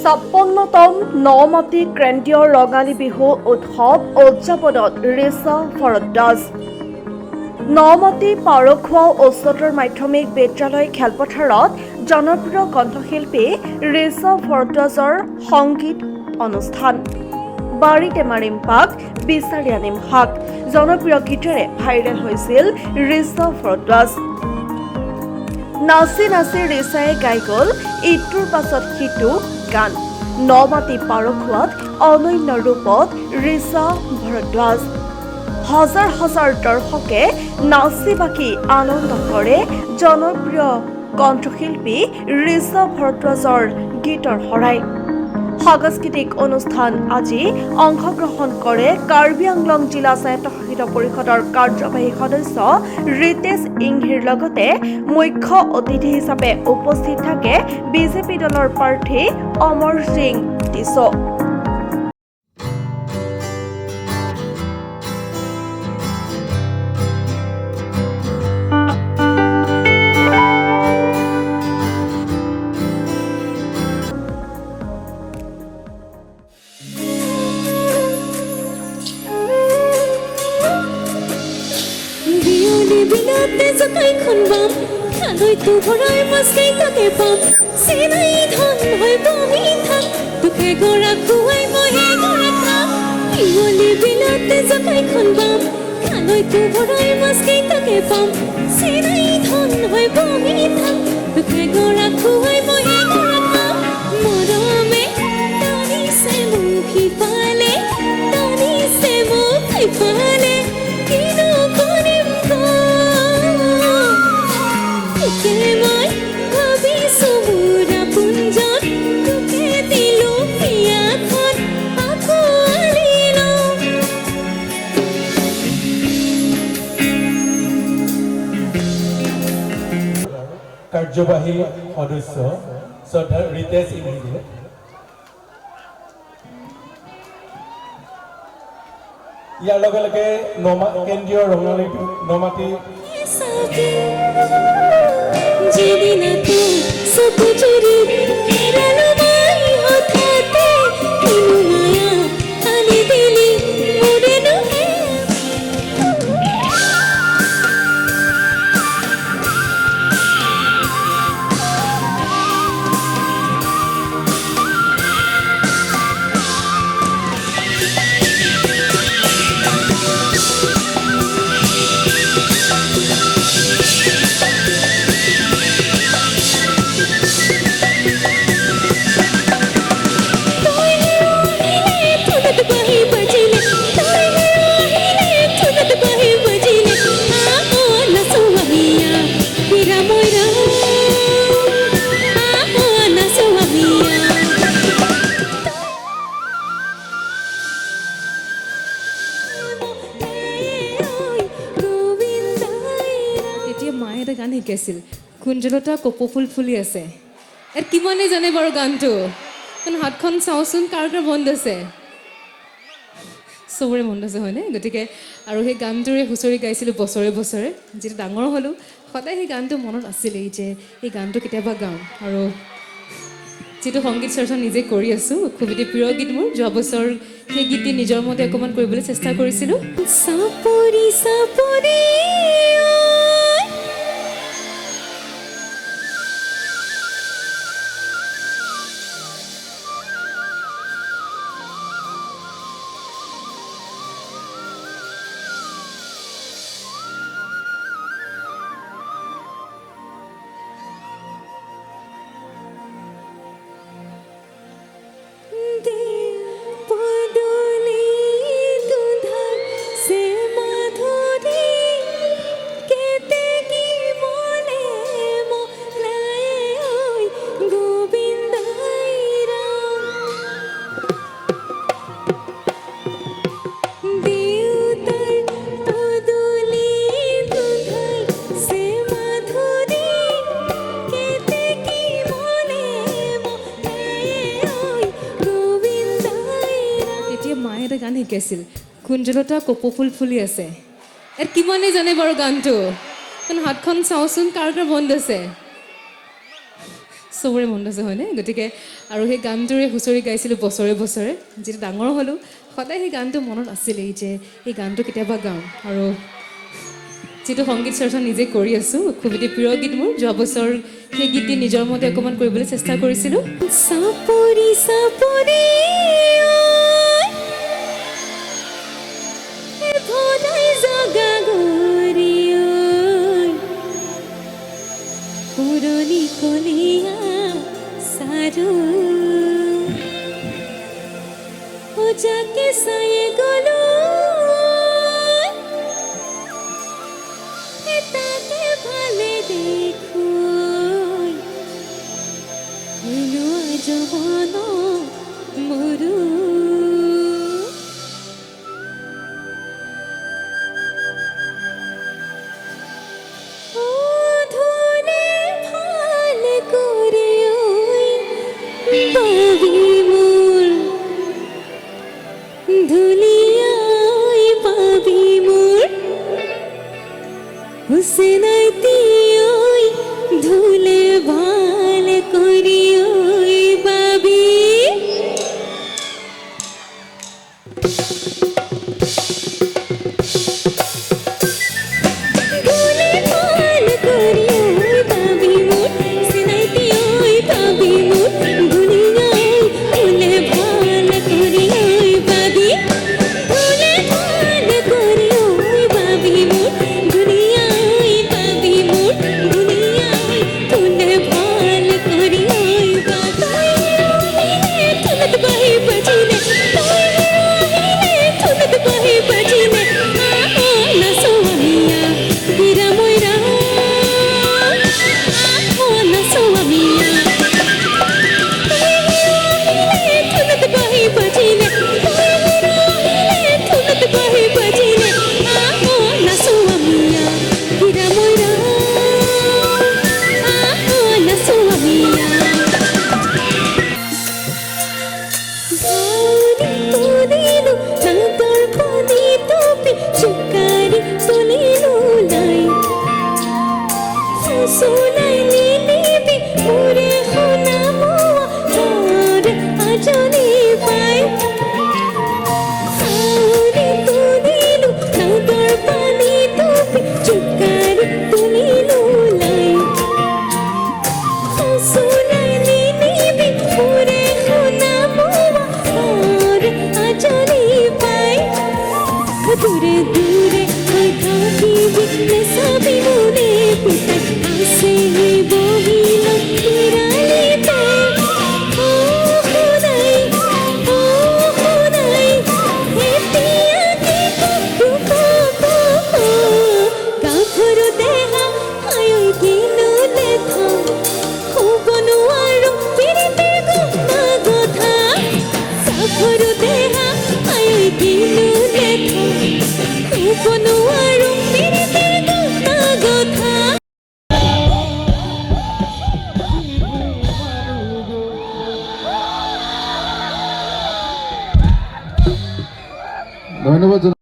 56তম নমাটি কেন্দ্ৰীয় ৰঙালী বিহু উৎসৱ উদযাপনত ঋষা ভৰদ্বাজ। নমাটি পাৰখোৱা উচ্চতৰ মাধ্যমিক বিদ্যালয় খেলপথাৰত জনপ্ৰিয় কণ্ঠশিল্পী ঋষা ভৰদ্বাজৰ সংগীত অনুষ্ঠান। বাৰীতে মাৰিম পাক বিচাৰি আনিম শাক জনপ্ৰিয় গীতেৰে ভাইৰেল হৈছিল ঋষা ভৰদ্বাজ। নাচি নাচি ঋষাই গাই গ'ল ইটোৰ পাছত সিটো গান। নমাটি পাৰখোৱাত অনন্য ৰূপত ঋষা ভৰদ্বাজ। হাজাৰ হাজাৰ দৰ্শকে নাচি বাকি আনন্দ কৰে জনপ্ৰিয় কণ্ঠশিল্পী ঋষা ভৰদ্বাজৰ গীতৰ শৰাই। সাংস্কৃতিক অনুষ্ঠান আজি অংশগ্ৰহণ কৰে কাৰ্বি আংলং জিলা স্বায়ত্তশাসিত পৰিষদৰ কাৰ্যবাহী সদস্য ৰিতেশ ইংহিৰ লগতে মুখ্য অতিথি হিচাপে উপস্থিত থাকে বিজেপি দলৰ প্ৰাৰ্থী অমৰ সিং টিছ। জকাই খুনবাম খালৈতো ভৰাই মাছকেই তাকে পাম চিনাই ধন হৈ বমি থাক তোকে গৰা খুৱাই মহে গৰা খাম ইৱলি বিলাতে জকাই খুনবাম খালৈতো ভৰাই মাছকেই তাকে পাম চিনাই ধন হৈ বমি থাক তোকে গৰা খুৱাই মহে গৰা খাম মৰমে টানিছে মোক সিফালে টানিছে মোক সিফালে কিনো কৰিম মই ভাবিছো মোৰ আপোনজন তোকে দিলো বিয়াখন আঁকোৱালি লওঁ। কাৰ্যবাহী সদস্য শ্ৰদ্ধা ৰিতেশ ইংহিয়ে ইয়াৰ লগে লগে কেন্দ্ৰীয় ৰঙালী নমাটি যেদিনা তোর সব চুরি ফেরালো মাই হঠাতে কিনু মায়া আনি দিলি মোরে নহে মায়ে এটা গান শিকাইছিল কুঞ্জলতা কপৌফুল ফুলি আছে। ইয়াত কিমানে জানে বাৰু গানটো? কাৰণ হাতখন চাওঁচোন কাৰ কাৰ মনত আছে? চবৰে মনত আছে হয়নে? গতিকে আৰু সেই গানটোৰে হুঁচৰি গাইছিলোঁ বছৰে বছৰে। যেতিয়া ডাঙৰ হ'লোঁ সদায় সেই গানটো মনত আছিলেই যে এই গানটো কেতিয়াবা গাওঁ। আৰু যিটো সংগীত চৰ্চা নিজে কৰি আছোঁ খুব এটি প্ৰিয় গীত মোৰ। যোৱা বছৰ সেই গীতটি নিজৰ মতে অকণমান কৰিবলৈ চেষ্টা কৰিছিলোঁ। চাপৰি চাপৰি গান শিকাইছিল কুঞ্জলতা কপৌফুল ফুলি আছে। ইয়াত কিমানে জানে বাৰু গানটো? কাৰণ হাতখন চাওঁচোন কাৰ কাৰ মনত আছে? চবৰে মনত আছে হয়নে গতিকে আৰু সেই গানটোৰে হুঁচৰি গাইছিলোঁ বছৰে বছৰে যেতিয়া ডাঙৰ হ'লোঁ সদায় সেই গানটো মনত আছিলেই যে এই গানটো কেতিয়াবা গাওঁ আৰু যিটো সংগীত চৰ্চা নিজে কৰি আছোঁ খুব এটি প্ৰিয় গীত মোৰ যোৱা বছৰ সেই গীতটি নিজৰ মতে অকণমান কৰিবলৈ চেষ্টা কৰিছিলোঁ চাপৰি চাপৰি ভনাই জগা গৰি পুৰণি কলীয়া চাৰু যাকে চাই গলো তাকে ভালে দেখো জবন মৰু ধুলে ভাল কৰে পাবি মোৰ ধুলিয়াই পাবি মোৰ হুসেনাইতি ওই ধুলে ভাল করি ওই বাবি ধুলে ভাল করি ওই বাবি মোর হুসেনাইতি ওই বাবি মোর ধুলিয়াই ধুলে ভাল করি ওই বাবি ধুলে ভাল করি ওই বাবি মোর ধুলিয়াই বাবি মোর ধুলিয়াই ধুলে ভাল করি ওই বাবি ধুলত বাহি বাজিলে ধুলত বাহি বাজিলে নাচো আমিয়া বীরা ময়রা নাচো আমিয়া ধুলত বাহি বাজিলে ধুলত বাহি বাজিলে নাচো আমিয়া বীরা ময়রা নাচো আমিয়া তুলিলু নাদর পানি তোপি চুকারি তুলিলু লাই ফুসুলাই লিলিবি পুরে হোনামো তোর আজনি পাই তুলিলু নাদর পানি তোপি চুকারি তুলিলু লাই ফুসুলাই লিলিবি পুরে হোনামো তোর আজনি পাই দূরে দূরে থাকিবি নেশাবি মনে পিতা আসে বহিল বিরালিতে ও খুদাই হেতিয়া কি রূপ গাভৰু দেহা আয়ো দিনু লেখা খুবনু আৰু পিৰিতে গমা গধা গাভৰু দেহা আয়ো দিনু লেখা খুবনু আৰু পিৰিতে গমা গধা ধন্যবাদ।